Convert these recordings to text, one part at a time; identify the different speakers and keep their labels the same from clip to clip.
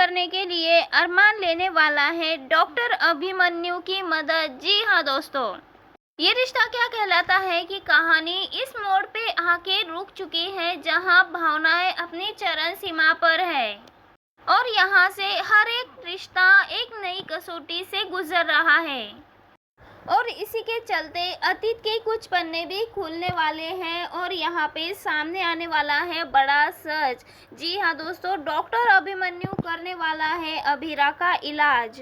Speaker 1: करने के लिए अरमान लेने वाला है डॉक्टर अभिमन्यु की मदद। जी हाँ दोस्तों, ये रिश्ता क्या कहलाता है कि कहानी इस मोड़ पे आके रुक चुकी है जहां भावनाएं अपनी चरम सीमा पर है और यहाँ से हर एक रिश्ता एक नई कसौटी से गुजर रहा है और इसी के चलते अतीत के कुछ पन्ने भी खुलने वाले हैं और यहाँ पे सामने आने वाला है बड़ा सच। जी हाँ दोस्तों, डॉक्टर अभिमन्यु करने वाला है अभीरा का इलाज।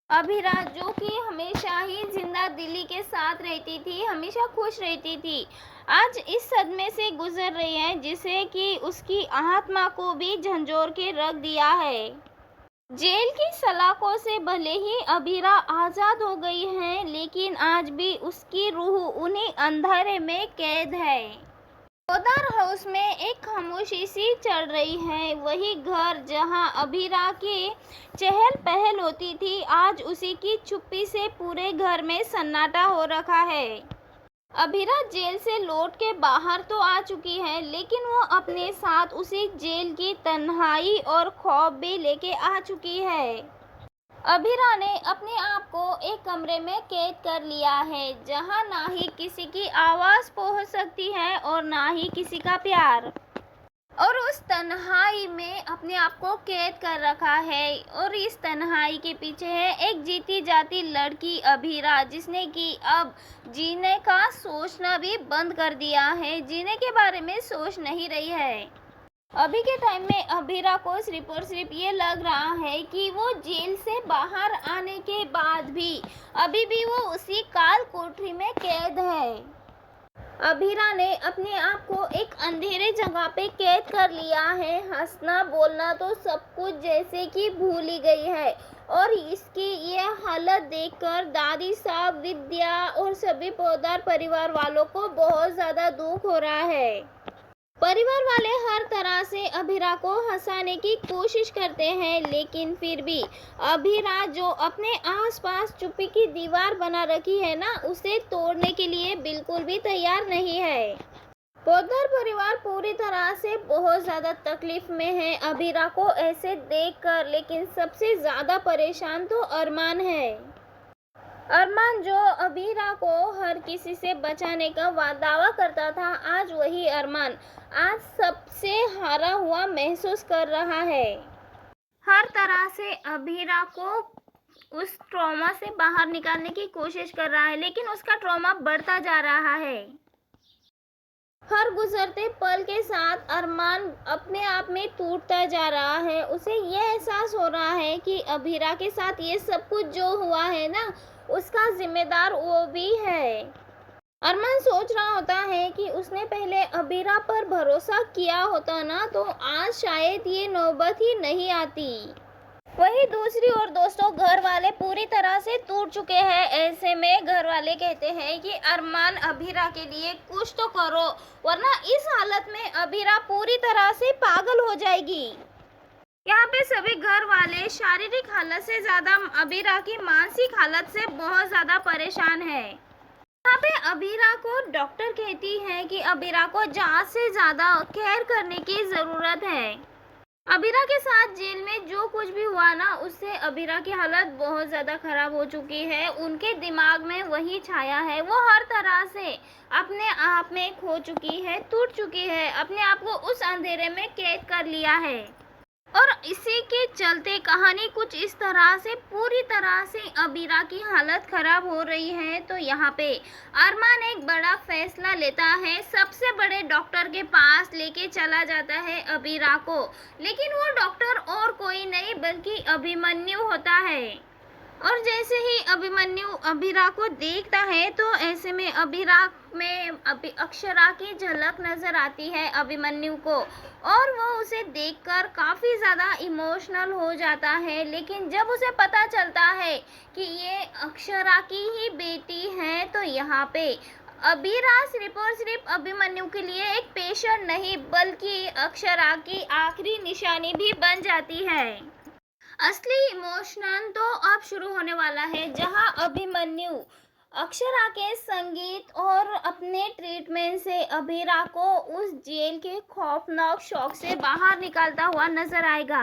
Speaker 1: अभीरा जो कि हमेशा ही जिंदा दिली के साथ रहती थी, हमेशा खुश रहती थी, आज इस सदमे से गुजर रही है जिसे कि उसकी आत्मा को भी झंझोर के रख दिया है। जेल की सलाखों से भले ही अभीरा आज़ाद हो गई है, लेकिन आज भी उसकी रूह उन्हीं अंधेरे में कैद है। पोदार हाउस में एक खामोशी सी चल रही है। वही घर जहां अभीरा की चहल पहल होती थी, आज उसी की चुप्पी से पूरे घर में सन्नाटा हो रखा है। अभीरा जेल से लौट के बाहर तो आ चुकी है, लेकिन वो अपने साथ उसी जेल की तन्हाई और खौफ भी लेके आ चुकी है। अभीरा ने अपने आप को एक कमरे में कैद कर लिया है जहां ना ही किसी की आवाज़ पहुंच सकती है और ना ही किसी का प्यार, और उस तन्हाई में अपने आप को कैद कर रखा है। और इस तन्हाई के पीछे है एक जीती जाती लड़की अभीरा, जिसने कि अब जीने का सोचना भी बंद कर दिया है, जीने के बारे में सोच नहीं रही है। अभी के टाइम में अभीरा को सिर्फ और सिर्फ ये लग रहा है कि वो जेल से बाहर आने के बाद भी अभी भी वो उसी काल कोठरी में कैद है। अभीरा ने अपने आप को एक अंधेरे जगह पे कैद कर लिया है। हंसना बोलना तो सब कुछ जैसे कि भूल ही गई है और इसकी ये हालत देखकर दादी साहब, विद्या और सभी पोदार परिवार वालों को बहुत ज़्यादा दुख हो रहा है। परिवार वाले हर तरह से अभीरा को हंसाने की कोशिश करते हैं, लेकिन फिर भी अभीरा जो अपने आसपास चुप्पी की दीवार बना रखी है ना, उसे तोड़ने के लिए बिल्कुल भी तैयार नहीं है। पोद्दार परिवार पूरी तरह से बहुत ज़्यादा तकलीफ में है अभीरा को ऐसे देखकर, लेकिन सबसे ज़्यादा परेशान तो अरमान है। अरमान जो अभीरा को हर किसी से बचाने का दावा करता था, आज वही अरमान आज सबसे हारा हुआ महसूस कर रहा है। हर तरह से अभीरा को उस ट्रॉमा से बाहर निकालने की कोशिश कर रहा है, लेकिन उसका ट्रॉमा बढ़ता जा रहा है। हर गुजरते पल के साथ अरमान अपने आप में टूटता जा रहा है। उसे यह एहसास हो रहा है कि अभीरा के साथ ये सब कुछ जो हुआ है ना, उसका जिम्मेदार वो भी है। अरमान सोच रहा होता है कि उसने पहले अभीरा पर भरोसा किया होता ना, तो आज शायद ये नौबत ही नहीं आती। वही दूसरी ओर दोस्तों, घर वाले पूरी तरह से टूट चुके हैं। ऐसे में घर वाले कहते हैं कि अरमान अभीरा के लिए कुछ तो करो, वरना इस हालत में अभीरा पूरी तरह से पागल हो जाएगी। यहाँ पे सभी घर वाले शारीरिक हालत से ज़्यादा अभीरा की मानसिक हालत से बहुत ज़्यादा परेशान है। यहाँ पे अभीरा को डॉक्टर कहती है कि अभीरा को ज़्यादा से ज़्यादा केयर करने की ज़रूरत है। अभीरा के साथ जेल में जो कुछ भी हुआ ना, उससे अभीरा की हालत बहुत ज़्यादा ख़राब हो चुकी है। उनके दिमाग में वही छाया है, वो हर तरह से अपने आप में खो चुकी है, टूट चुकी है, अपने आप को उस अंधेरे में कैद कर लिया है। और इसी के चलते कहानी कुछ इस तरह से पूरी तरह से अभीरा की हालत ख़राब हो रही है। तो यहाँ पे अरमान एक बड़ा फैसला लेता है, सबसे बड़े डॉक्टर के पास लेके चला जाता है अभीरा को, लेकिन वो डॉक्टर और कोई नहीं बल्कि अभिमन्यु होता है। और जैसे ही अभिमन्यु अभीरा को देखता है, तो ऐसे में अभीरा में अक्षरा की झलक नज़र आती है अभिमन्यु को, और वो उसे देखकर काफ़ी ज़्यादा इमोशनल हो जाता है। लेकिन जब उसे पता चलता है कि ये अक्षरा की ही बेटी है, तो यहाँ पे अभीरा सिर्फ और सिर्फ अभिमन्यु के लिए एक पेशेंट नहीं बल्कि अक्षरा की आखिरी निशानी भी बन जाती है। असली इमोशन तो अब शुरू होने वाला है, जहां अभिमन्यु अक्षरा के संगीत और अपने ट्रीटमेंट से अभीरा को उस जेल के खौफनाक शौक से बाहर निकालता हुआ नजर आएगा।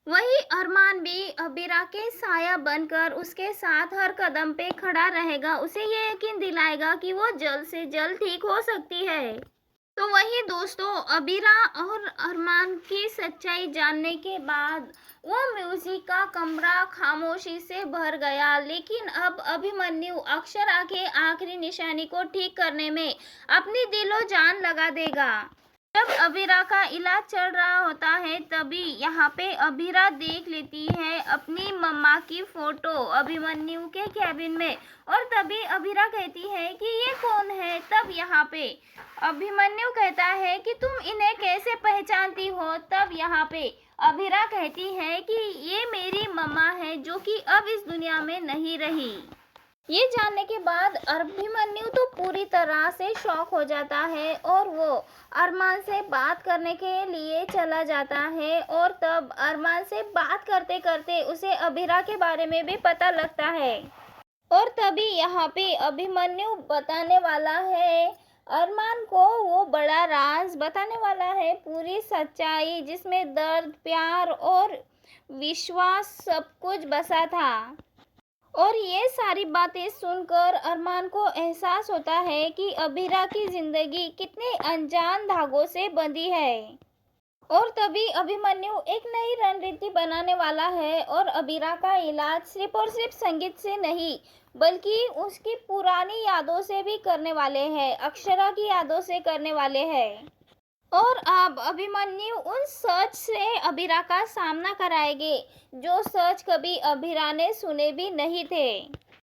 Speaker 1: वही अरमान भी अबीरा के साया बनकर उसके साथ हर कदम पे खड़ा रहेगा, उसे ये यकीन दिलाएगा कि वो जल्द से जल्द ठीक हो सकती है। तो वही दोस्तों, अबीरा और अरमान की सच्चाई जानने के बाद वो म्यूजिक का कमरा खामोशी से भर गया। लेकिन अब अभिमन्यु अक्षरा के आखिरी निशानी को ठीक करने में अपनी दिलो जान लगा देगा। जब अबीरा का इलाज चल रहा होता है तभी यहाँ पे अबीरा देख लेती है अपनी मम्मा की फोटो अभिमन्यु के कैबिन में, और तभी अबीरा कहती है कि ये कौन है। तब यहाँ पे अभिमन्यु कहता है कि तुम इन्हें कैसे पहचानती हो। तब यहाँ पे अबीरा कहती है कि ये मेरी मम्मा है जो कि अब इस दुनिया में नहीं रही। ये जानने के बाद अभिमन्यु तो पूरी तरह से शॉक हो जाता है और वो अरमान से बात करने के लिए चला जाता है, और तब अरमान से बात करते करते उसे अबीरा के बारे में भी पता लगता है। और तभी यहाँ पे अभिमन्यु बताने वाला है अरमान को वो बड़ा राज, बताने वाला है पूरी सच्चाई जिसमें दर्द, प्यार और विश्वास सब कुछ बसा था। और ये सारी बातें सुनकर अरमान को एहसास होता है कि अबीरा की जिंदगी कितने अनजान धागों से बंधी है। और तभी अभिमन्यु एक नई रणनीति बनाने वाला है और अबीरा का इलाज सिर्फ और सिर्फ संगीत से नहीं बल्कि उसकी पुरानी यादों से भी करने वाले हैं, अक्षरा की यादों से करने वाले हैं। और अब अभिमन्यु उन सच से अबीरा का सामना कराएंगे जो सच कभी अबीरा ने सुने भी नहीं थे।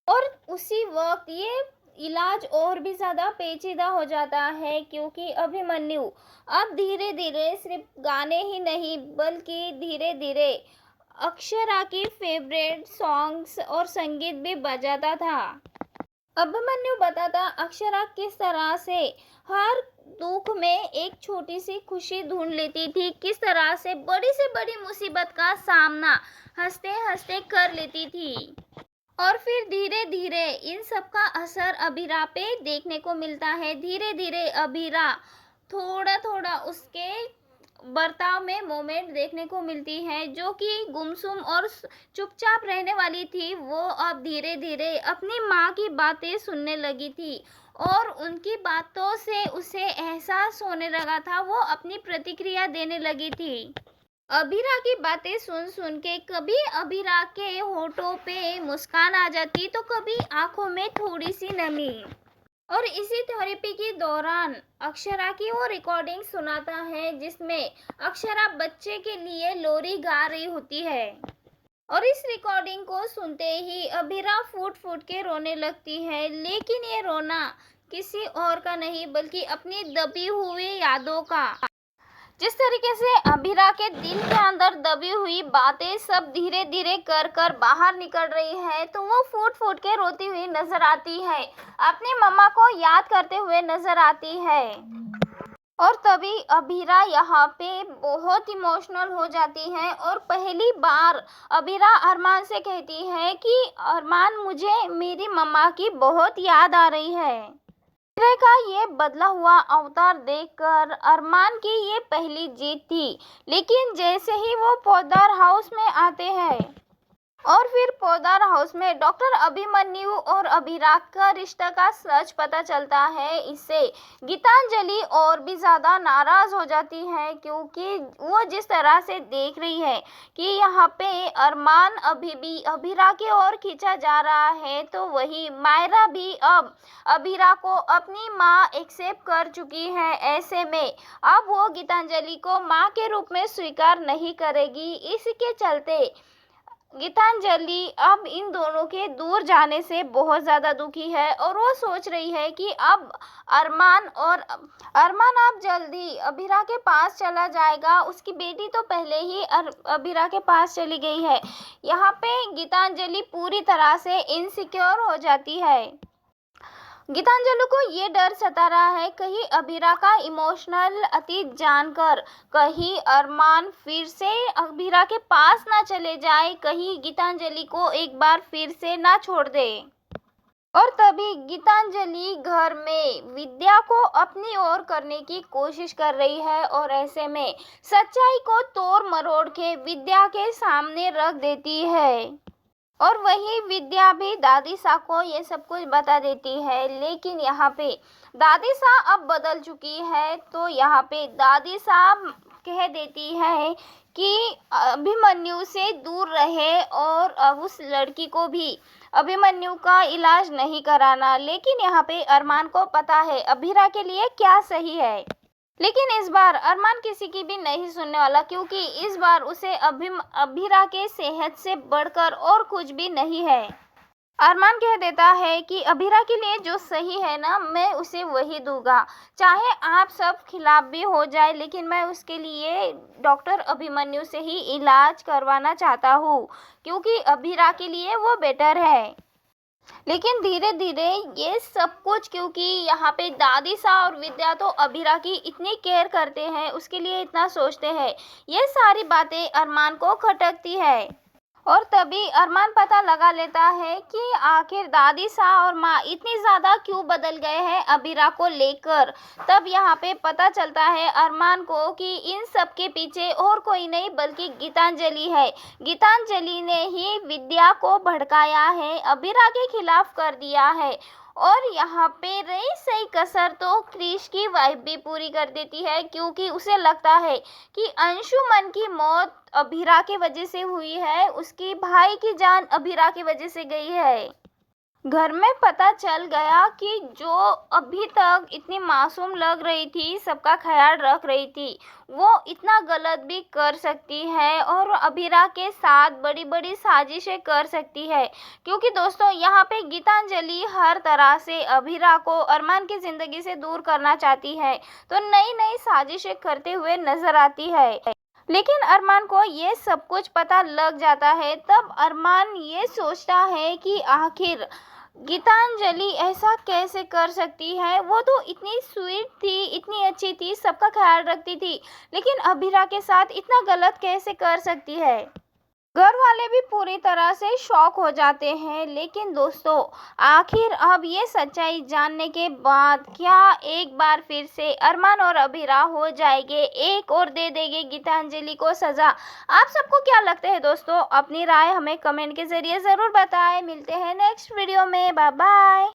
Speaker 1: और उसी वक्त ये इलाज और भी ज़्यादा पेचीदा हो जाता है क्योंकि अभिमन्यु अब धीरे धीरे सिर्फ गाने ही नहीं बल्कि धीरे धीरे अक्षरा की फेवरेट सॉन्ग्स और संगीत भी बजाता था। अभिमन्यु बताता अक्षरा किस तरह से हर दुख में एक छोटी सी खुशी ढूंढ लेती थी, किस तरह से बड़ी मुसीबत का सामना हंसते हंसते कर लेती थी। और फिर धीरे धीरे इन सब का असर अबीरा पे देखने को मिलता है। धीरे धीरे अबीरा थोड़ा थोड़ा उसके बर्ताव में मोमेंट देखने को मिलती है, जो कि गुमसुम और चुपचाप रहने वाली थी वो अब धीरे धीरे अपनी माँ की बातें सुनने लगी थी और उनकी बातों से उसे एहसास होने लगा था, वो अपनी प्रतिक्रिया देने लगी थी। अबीरा की बातें सुन सुन के कभी अबीरा के होठों पे मुस्कान आ जाती तो कभी आंखों में थोड़ी सी नमी। और इसी थेरेपी के दौरान अक्षरा की वो रिकॉर्डिंग सुनाता है जिसमें अक्षरा बच्चे के लिए लोरी गा रही होती है। और इस रिकॉर्डिंग को सुनते ही अबीरा फूट फूट के रोने लगती है, लेकिन ये रोना किसी और का नहीं बल्कि अपनी दबी हुई यादों का। जिस तरीके से अबीरा के दिल के अंदर दबी हुई बातें सब धीरे धीरे कर कर बाहर निकल रही है, तो वो फूट फूट के रोती हुई नजर आती है, अपनी मम्मा को याद करते हुए नजर आती है। और तभी अबीरा यहाँ पे बहुत इमोशनल हो जाती है और पहली बार अबीरा अरमान से कहती है कि अरमान, मुझे मेरी मम्मा की बहुत याद आ रही है। अक्षरा का ये बदला हुआ अवतार देखकर अरमान की ये पहली जीत थी, लेकिन जैसे ही वो पौधार हाउस में आते हैं और फिर पौधार हाउस में डॉक्टर अभिमन्यु और अबीरा का रिश्ता का सच पता चलता है, इससे गीतांजलि और भी ज़्यादा नाराज़ हो जाती है क्योंकि वो जिस तरह से देख रही है कि यहाँ पे अरमान अभी भी अबीरा की ओर खींचा जा रहा है, तो वही मायरा भी अब अबीरा को अपनी माँ एक्सेप्ट कर चुकी है। ऐसे में अब वो गीतांजलि को माँ के रूप में स्वीकार नहीं करेगी। इसके चलते गीतांजलि अब इन दोनों के दूर जाने से बहुत ज़्यादा दुखी है और वो सोच रही है कि अब अरमान अब जल्दी अबीरा के पास चला जाएगा। उसकी बेटी तो पहले ही अबीरा के पास चली गई है। यहाँ पे गीतांजलि पूरी तरह से इनसिक्योर हो जाती है। गीतांजलि को ये डर सता रहा है कहीं अबीरा का इमोशनल अतीत जानकर कहीं अरमान फिर से अबीरा के पास ना चले जाए, कहीं गीतांजलि को एक बार फिर से ना छोड़ दे। और तभी गीतांजलि घर में विद्या को अपनी ओर करने की कोशिश कर रही है और ऐसे में सच्चाई को तोड़ मरोड़ के विद्या के सामने रख देती है। और वही विद्या भी दादी सा को ये सब कुछ बता देती है, लेकिन यहाँ पे दादी सा अब बदल चुकी है। तो यहाँ पे दादी सा कह देती है कि अभिमन्यु से दूर रहे और अब उस लड़की को भी अभिमन्यु का इलाज नहीं कराना। लेकिन यहाँ पे अरमान को पता है अभिरा के लिए क्या सही है, लेकिन इस बार अरमान किसी की भी नहीं सुनने वाला, क्योंकि इस बार उसे अभिरा के सेहत से बढ़कर और कुछ भी नहीं है। अरमान कह देता है कि अभिरा के लिए जो सही है ना, मैं उसे वही दूंगा, चाहे आप सब खिलाफ भी हो जाए, लेकिन मैं उसके लिए डॉक्टर अभिमन्यु से ही इलाज करवाना चाहता हूँ, क्योंकि अभिरा के लिए वो बेटर है। लेकिन धीरे धीरे ये सब कुछ, क्योंकि यहाँ पे दादी सा और विद्या तो अभिरा की इतनी केयर करते हैं, उसके लिए इतना सोचते हैं, ये सारी बातें अरमान को खटकती है। और तभी अरमान पता लगा लेता है कि आखिर दादी सा और माँ इतनी ज़्यादा क्यों बदल गए हैं अभिरा को लेकर। तब यहाँ पे पता चलता है अरमान को कि इन सब के पीछे और कोई नहीं बल्कि गीतांजलि है। गीतांजलि ने ही विद्या को भड़काया है, अभिरा के खिलाफ कर दिया है। और यहाँ पे रही सही कसर तो क्रिश की वाइफ भी पूरी कर देती है, क्योंकि उसे लगता है कि अंशुमन की मौत अभिरा की वजह से हुई है, उसकी भाई की जान अभिरा की वजह से गई है। घर में पता चल गया कि जो अभी तक इतनी मासूम लग रही थी, सबका ख्याल रख रही थी, वो इतना गलत भी कर सकती है और अभिरा के साथ बड़ी बड़ी साजिशें कर सकती है। क्योंकि दोस्तों यहाँ पे गीतांजलि हर तरह से अभिरा को अरमान की ज़िंदगी से दूर करना चाहती है, तो नई नई साजिशें करते हुए नजर आती है। लेकिन अरमान को ये सब कुछ पता लग जाता है। तब अरमान ये सोचता है कि आखिर गीतांजलि ऐसा कैसे कर सकती है, वो तो इतनी स्वीट थी, इतनी अच्छी थी, सबका ख्याल रखती थी, लेकिन अभिरा के साथ इतना गलत कैसे कर सकती है। घर वाले भी पूरी तरह से शॉक हो जाते हैं। लेकिन दोस्तों आखिर अब ये सच्चाई जानने के बाद क्या एक बार फिर से अरमान और अभिरा हो जाएंगे, एक और दे देंगे गीतांजलि को सजा। आप सबको क्या लगता है दोस्तों? अपनी राय हमें कमेंट के जरिए ज़रूर बताएं। मिलते हैं नेक्स्ट वीडियो में, बाय बाय।